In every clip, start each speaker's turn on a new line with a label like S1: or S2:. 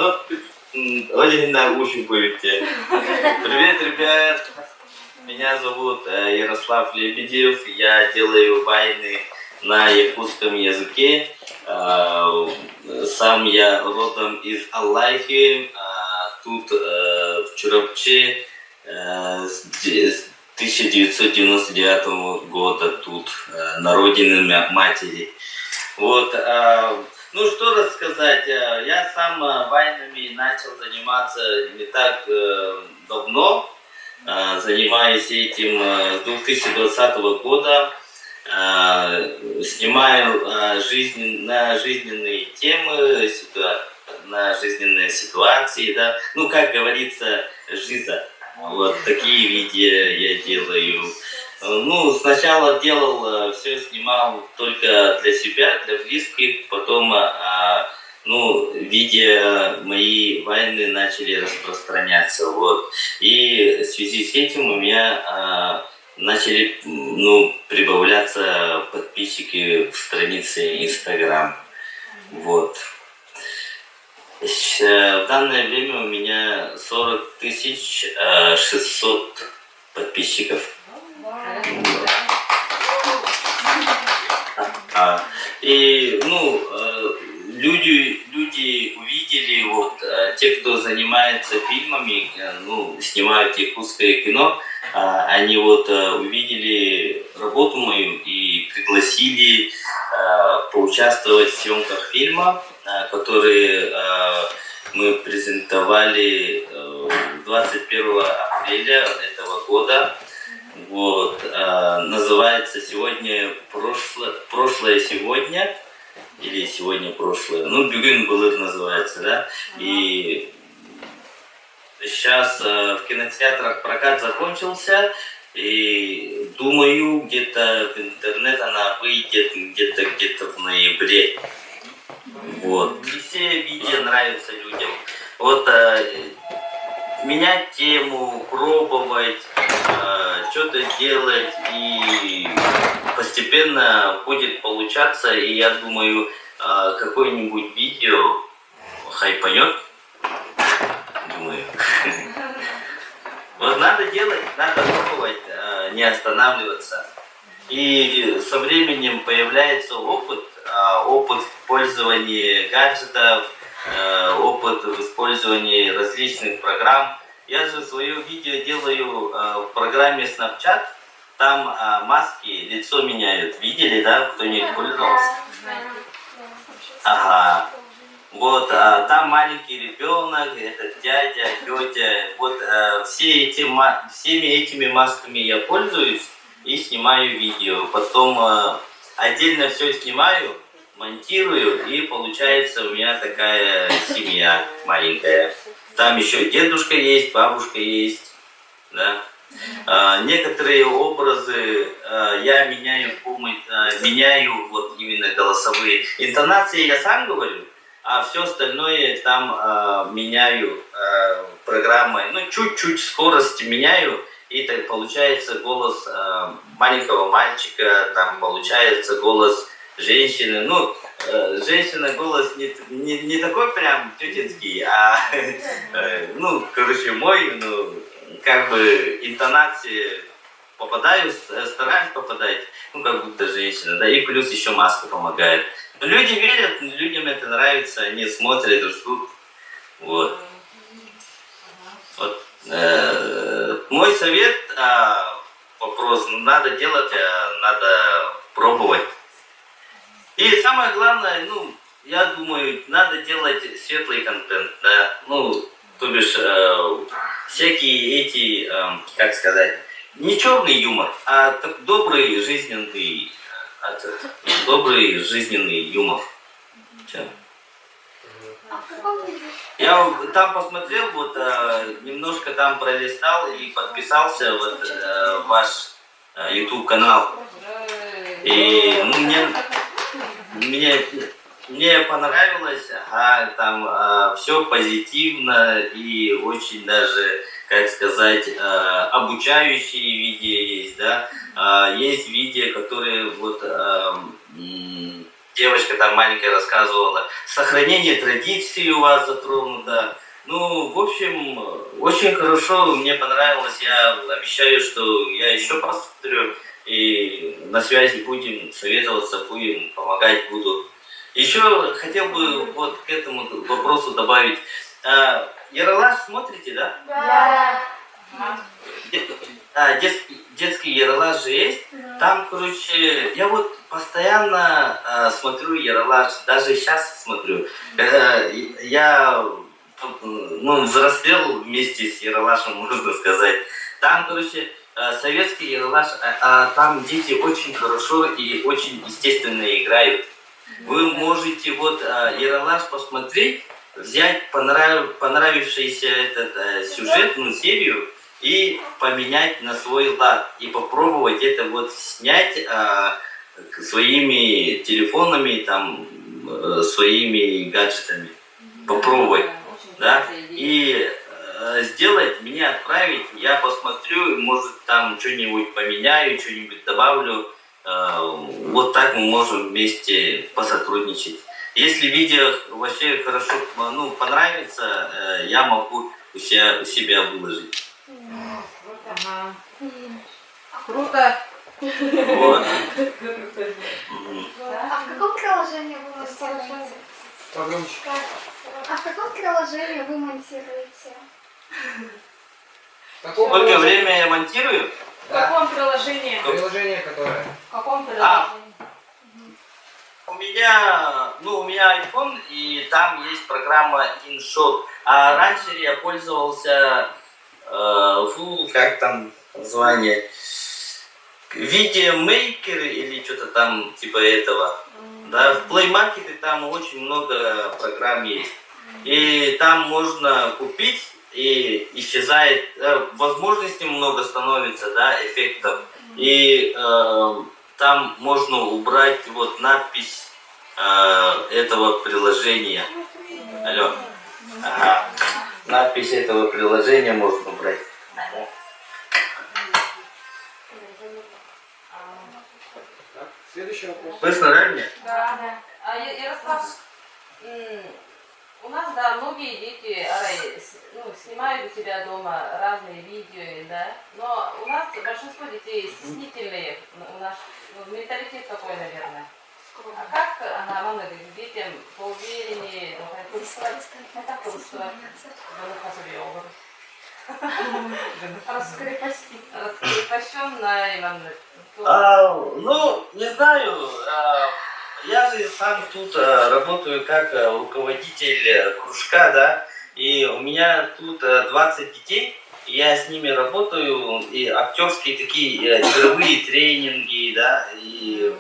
S1: Ну, очень на уши будете. Привет, ребят! Меня зовут Ярослав Лебедев. Я делаю вайны на якутском языке. Сам я родом из Аллахи. Тут в Чурапче с 1999 года тут на родине матери. Вот, ну что рассказать, я сам вайнами начал заниматься не так давно, занимаюсь этим с 2020 года, снимаю на жизненные темы, на жизненные ситуации, да, ну как говорится, жиза. Вот такие видео я делаю. Ну, сначала делал, все снимал только для себя, для близких, потом, ну, видео мои вайны начали распространяться, вот. И в связи с этим у меня начали, ну, прибавляться подписчики в странице Instagram, вот. В данное время у меня 40 600 подписчиков. И, ну, люди увидели, вот, те, кто занимается фильмами, ну, снимают якутское кино, они вот увидели работу мою и пригласили поучаствовать в съемках фильма, который мы презентовали 21 апреля этого года. Вот, называется «Сегодня прошлое сегодня» или «Сегодня прошлое». Ну, «Бүгін былыр» называется, да. И сейчас в кинотеатрах прокат закончился. И думаю, где-то в интернет она выйдет где-то в ноябре. Вот. Не все видео нравятся людям. Вот менять тему, пробовать, что-то делать, и постепенно будет получаться, и я думаю, какое-нибудь видео хайпанет, думаю. Вот надо делать, надо пробовать, не останавливаться. И со временем появляется опыт в пользовании гаджетов, опыт в использовании различных программ. Я же свое видео делаю в программе Snapchat. Там маски лицо меняют. Видели, да? Кто-нибудь пользовался? Ага. Вот, там маленький ребенок, этот дядя, тетя. Вот всеми этими масками я пользуюсь и снимаю видео. Потом отдельно все снимаю, монтирую, и получается у меня такая семья маленькая. Там еще дедушка есть, бабушка есть, да. Некоторые образы я меняю вот именно голосовые. Интонации я сам говорю, а все остальное там меняю программой. Ну, чуть-чуть скорость меняю, и так получается голос маленького мальчика, там получается голос женщины. Ну, женщина голос не такой прям тетинский, ну, короче, мой, ну, как бы интонации попадаю, стараюсь попадать, ну, как будто женщина, да, и плюс еще маска помогает. Но люди верят, людям это нравится, они смотрят, ждут, вот. Вот. Мой совет, вопрос, надо делать, надо пробовать. И самое главное, ну, я думаю, надо делать светлый контент, да, ну, то бишь, всякие эти, как сказать, не черный юмор, а так добрый жизненный юмор. Я там посмотрел, вот немножко там пролистал и подписался вот ваш YouTube канал. И ну, мне понравилось, там все позитивно и очень даже, как сказать, обучающие видео есть, да. Есть видео, которые вот девочка там маленькая рассказывала, сохранение традиций у вас затронуто. Ну, в общем, очень хорошо, мне понравилось. Я обещаю, что я еще посмотрю. И на связи будем советоваться, будем помогать буду. Еще хотел бы вот к этому вопросу добавить. Ералаш смотрите, да?
S2: Да.
S1: Детский Ералаш же есть. Там, короче, я вот постоянно смотрю Ералаш, даже сейчас смотрю. Я взрослел вместе с Ералашем, можно сказать. Там, короче, советский Ералаш, там дети очень хорошо и очень естественно играют. Вы можете вот Ералаш посмотреть, взять понравившийся этот сюжетную серию и поменять на свой лад. И попробовать это вот снять своими телефонами, там, своими гаджетами. Попробовать. Да? И сделать, мне отправить, я посмотрю, может там что-нибудь поменяю, что-нибудь добавлю. Вот так мы можем вместе посотрудничать. Если видео вообще хорошо, понравится, я могу у себя выложить.
S2: Ага. Круто.
S1: Вот.
S3: А в каком приложении вы монтируете?
S4: Погромче.
S3: А в каком приложении вы монтируете?
S1: Сколько время я монтирую?
S2: В каком приложении?
S4: Приложение, которое...
S2: В каком приложении?
S1: У меня iPhone, и там есть программа InShot. А раньше я пользовался, как там название, Videomaker или что-то там типа этого. Да, в Play Market там очень много программ есть. И там можно купить, и исчезает, возможностей много становится, да, эффектов. И там можно убрать вот надпись этого приложения. Алло. Ага. Надпись этого приложения можно убрать.
S4: Следующий вопрос.
S1: Слышно, да, меня?
S2: Да. Ярослав, у нас, да, многие дети снимают у себя дома разные видео, да, но у нас большинство детей стеснительные, у нас менталитет такой, наверное. А как мама говорит, детям поувереннее, раскрепощенная,
S1: Не знаю. Я же сам тут работаю как руководитель кружка, да, и у меня тут 20 детей, и я с ними работаю, и актерские такие игровые тренинги, да, и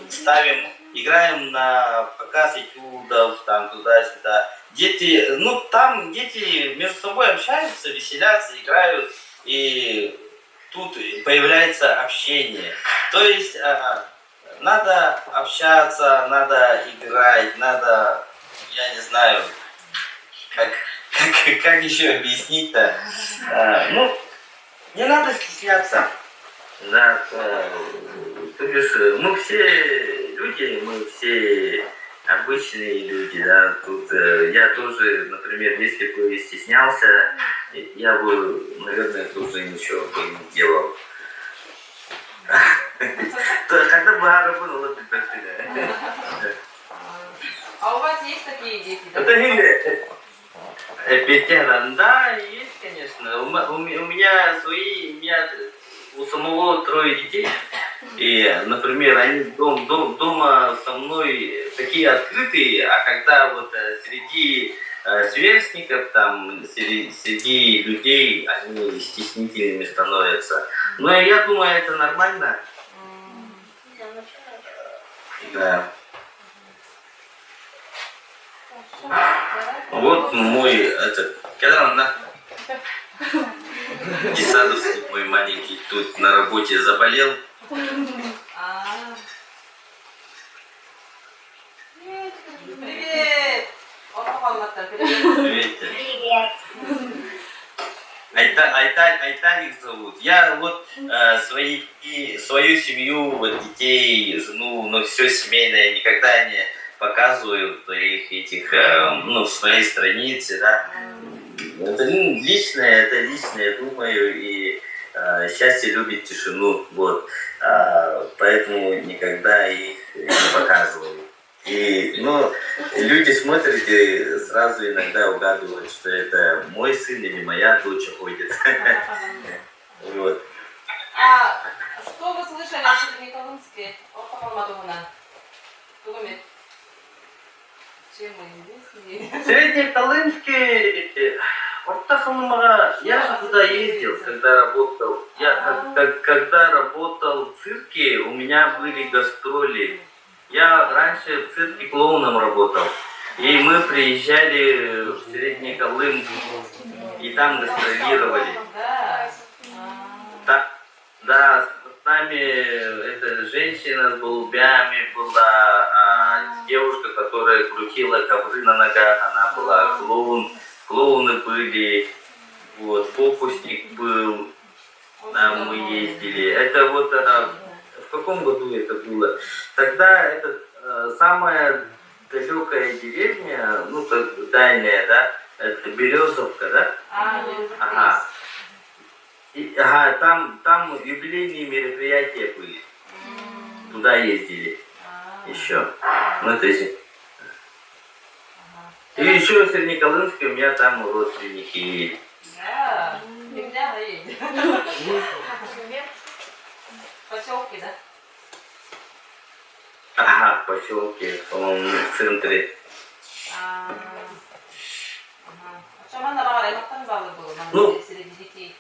S1: играем на показ этюдов, там туда-сюда. Там дети между собой общаются, веселятся, играют, и тут появляется общение. То есть надо общаться, надо играть, надо, я не знаю, как еще объяснить-то. Не надо стесняться. Да, то бишь, мы все люди, мы все обычные люди, да. Тут я тоже, например, если бы стеснялся, я бы, наверное, тоже ничего бы не делал. Когда бы работала бы так.
S2: А у вас есть такие дети?
S1: Да, есть, конечно. У меня у самого 3 детей. И, например, они дома со мной такие открытые, а когда вот среди сверстников, там, среди людей, они стеснительными становятся. Но я думаю, это нормально. Да. Вот мой детсадовский мой маленький тут на работе заболел.
S2: Привет!
S1: Привет. Айталик зовут. Я вот свою семью, вот детей, жену, все семейное никогда не показываю в своих этих, ну, в своей странице, да. Это личное, думаю, и счастье любит тишину, вот. Поэтому никогда их не показываю. И, ну, люди смотрят и сразу иногда угадывают, что это мой сын или моя дочь ходит. Вот.
S2: А что вы слышали о Среднеколымске? О Мадуна? Кто думает? Чем мы известны?
S1: Среднеколымский, вот так я же туда ездил, когда работал. Когда работал в цирке, у меня были гастроли. Я раньше в цирке клоуном работал. И мы приезжали в Среднеколымск, и там гастролировали.
S2: Да.
S1: Да, с нами эта женщина с голубями была, девушка, которая крутила ковры на ногах, она была клоун, клоуны были, вот, фокусник был, там мы ездили. Это вот в каком году это было? Тогда это самая далекая деревня, ну, как дальняя, да, это Березовка, да? Ага. Ага, там юбилейные мероприятия были. Туда ездили еще. Ну, то есть. И еще в Среднеколымске у меня там родственники.
S2: Да, нельзя наедет. Поселки, да?
S1: Ага, в поселке, в самом центре.
S2: А что мы на Баварии, как там балы было,
S1: Ну.
S2: среди детей?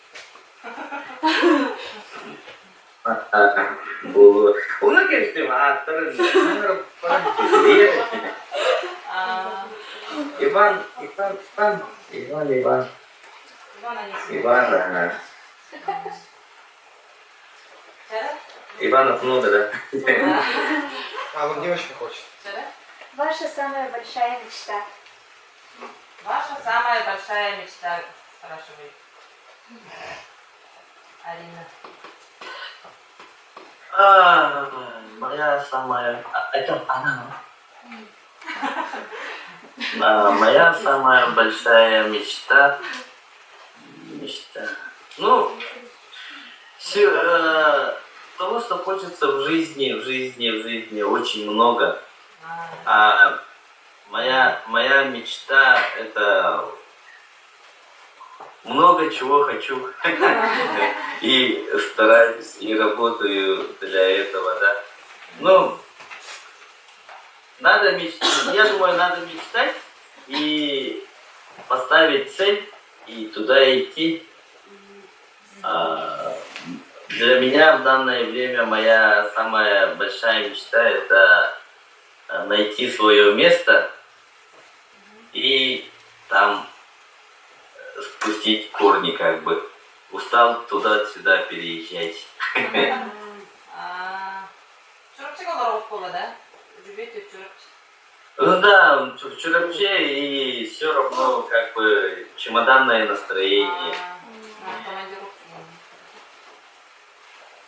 S1: Было. У многих стиматоры, Иван. Иван, ага. Иванов много, да?
S4: А вот девочка хочет.
S3: Ваша самая большая мечта.
S2: Ваша самая большая мечта, спрашивает Арина.
S1: Моя самая... Это она. Моя самая большая мечта. Ну, того, что хочется в жизни очень много. Моя мечта это много чего хочу. И стараюсь, и работаю для этого, да. Ну, надо мечтать, я думаю, надо мечтать и поставить цель, и туда идти. Для меня в данное время моя самая большая мечта это найти свое место и там спустить корни, как бы. Устал туда-сюда переезжать.
S2: Чурчига дорога, да? Живете в Чурче?
S1: Ну да, в Чурапче, и все равно как бы чемоданное настроение.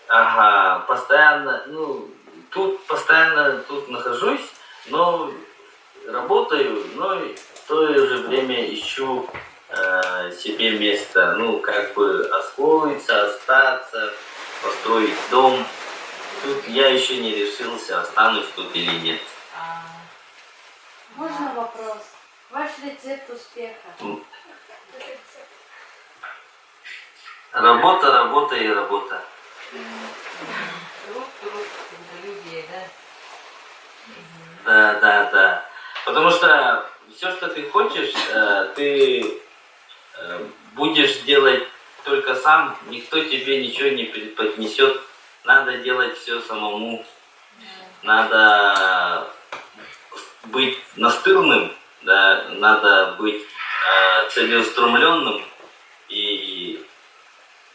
S1: Ага, постоянно, ну, тут нахожусь, но работаю, но в то же время ищу себе место, ну, как бы освоиться, остаться, построить дом. Тут я еще не решился, останусь тут или нет.
S5: Можно вопрос? Ваш рецепт успеха?
S1: Работа и работа.
S2: Труд, трудолюбие, да?
S1: Да. Потому что все, что ты хочешь, ты будешь делать только сам, никто тебе ничего не преподнесет. Надо делать все самому. Надо быть настырным, да, надо быть целеустремленным и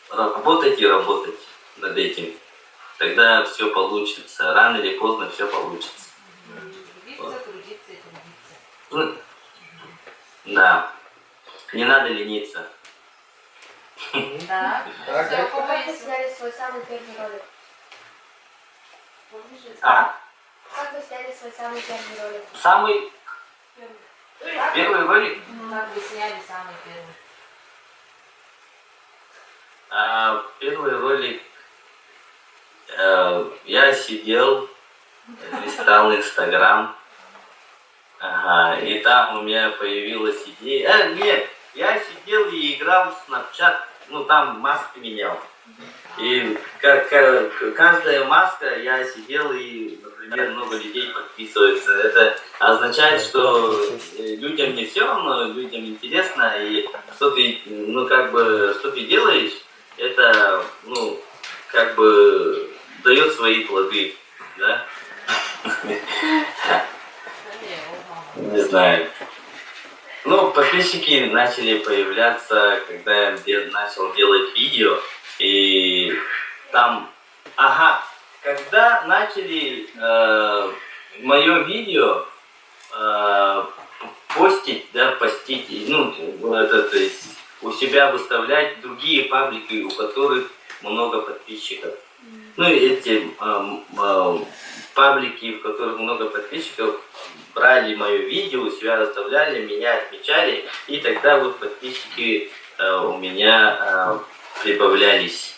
S1: работать над этим. Тогда все получится. Рано или поздно все получится.
S2: Трудиться.
S1: Ну, да. Не надо лениться.
S2: Так,
S4: Так,
S2: все, у кого
S3: Как вы
S2: есть?
S3: сняли свой самый первый ролик?
S2: Помнишь?
S3: Как вы сняли свой самый первый ролик?
S1: Самый первый ролик,
S2: Как вы сняли самый первый?
S1: первый ролик, я сидел, листал Инстаграм, ага, и там у меня появилась идея. Нет, я сидел и играл в Snapchat, ну там маски менял. И каждая маска, я сидел и, например, много людей подписывается. Это означает, что людям не все равно, людям интересно, и что ты, ну как бы, что ты делаешь, это, ну, как бы дает свои плоды, да? Не знаю. Ну, подписчики начали появляться, когда я начал делать видео, и там, ага, когда начали мое видео постить, да, ну, это, то есть у себя выставлять другие паблики, у которых много подписчиков. Ну, эти паблики, в которых много подписчиков, брали мое видео, у себя выставляли, меня отмечали, и тогда вот подписчики у меня прибавлялись.